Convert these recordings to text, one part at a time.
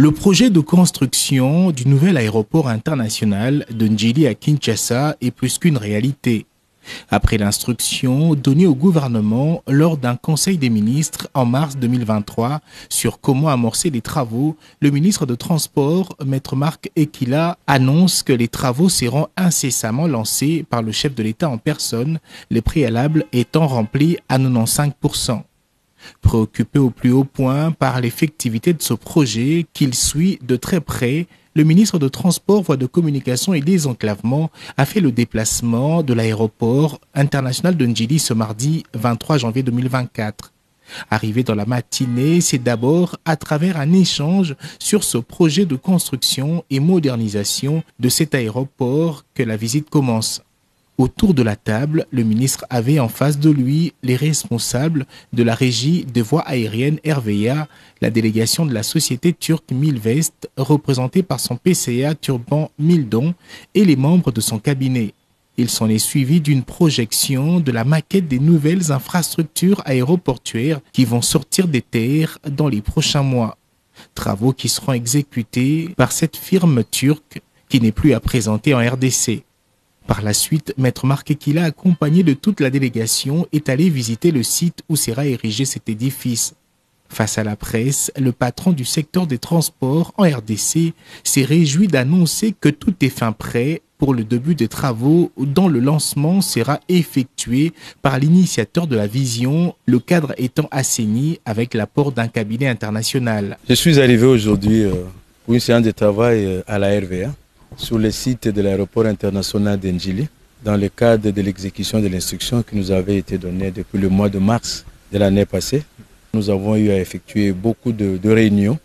Le projet de construction du nouvel aéroport international de Ndjili à Kinshasa est plus qu'une réalité. Après l'instruction donnée au gouvernement lors d'un conseil des ministres en mars 2023 sur comment amorcer les travaux, le ministre de Transport, Maître Marc Ekila, annonce que les travaux seront incessamment lancés par le chef de l'État en personne, les préalables étant remplis à 95%. Préoccupé au plus haut point par l'effectivité de ce projet qu'il suit de très près, le ministre de Transport, Voies de Communication et Désenclavement a fait le déplacement de l'aéroport international de Ndjili ce mardi 23 janvier 2024. Arrivé dans la matinée, c'est d'abord à travers un échange sur ce projet de construction et modernisation de cet aéroport que la visite commence. Autour de la table, le ministre avait en face de lui les responsables de la régie des voies aériennes RVA, la délégation de la société turque Milvest, représentée par son PCA Turban Mildon, et les membres de son cabinet. Il s'en est suivi d'une projection de la maquette des nouvelles infrastructures aéroportuaires qui vont sortir des terres dans les prochains mois. Travaux qui seront exécutés par cette firme turque qui n'est plus à présenter en RDC. Par la suite, Maître Marc Ekila, accompagné de toute la délégation, est allé visiter le site où sera érigé cet édifice. Face à la presse, le patron du secteur des transports en RDC s'est réjoui d'annoncer que tout est fin prêt pour le début des travaux dont le lancement sera effectué par l'initiateur de la vision, le cadre étant assaini avec l'apport d'un cabinet international. Je suis arrivé aujourd'hui pour une séance de travail à la RVA. Sur le site de l'aéroport international de Ndjili, dans le cadre de l'exécution de l'instruction qui nous avait été donnée depuis le mois de mars de l'année passée. Nous avons eu à effectuer beaucoup de réunions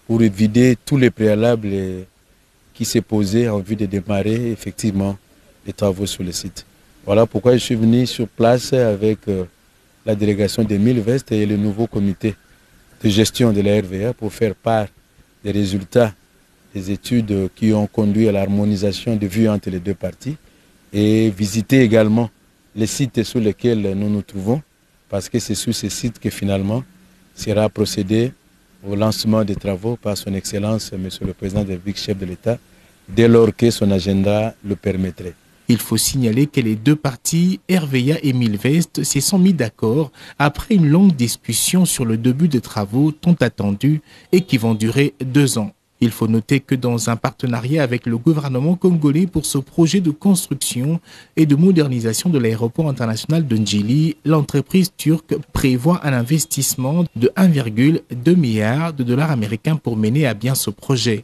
pour vider tous les préalables qui s'est posé en vue de démarrer effectivement les travaux sur le site. Voilà pourquoi je suis venu sur place avec la délégation de Milvest et le nouveau comité de gestion de la RVA pour faire part des résultats des études qui ont conduit à l'harmonisation des vues entre les deux parties et visiter également les sites sur lesquels nous nous trouvons parce que c'est sur ces sites que finalement sera procédé au lancement des travaux par son Excellence, Monsieur le Président de la République, chef de l'État, dès lors que son agenda le permettrait. Il faut signaler que les deux parties, RVA et Milvest, se sont mis d'accord après une longue discussion sur le début des travaux tant attendus et qui vont durer 2 ans. Il faut noter que dans un partenariat avec le gouvernement congolais pour ce projet de construction et de modernisation de l'aéroport international de Ndjili, l'entreprise turque prévoit un investissement de 1,2 milliard de dollars américains pour mener à bien ce projet.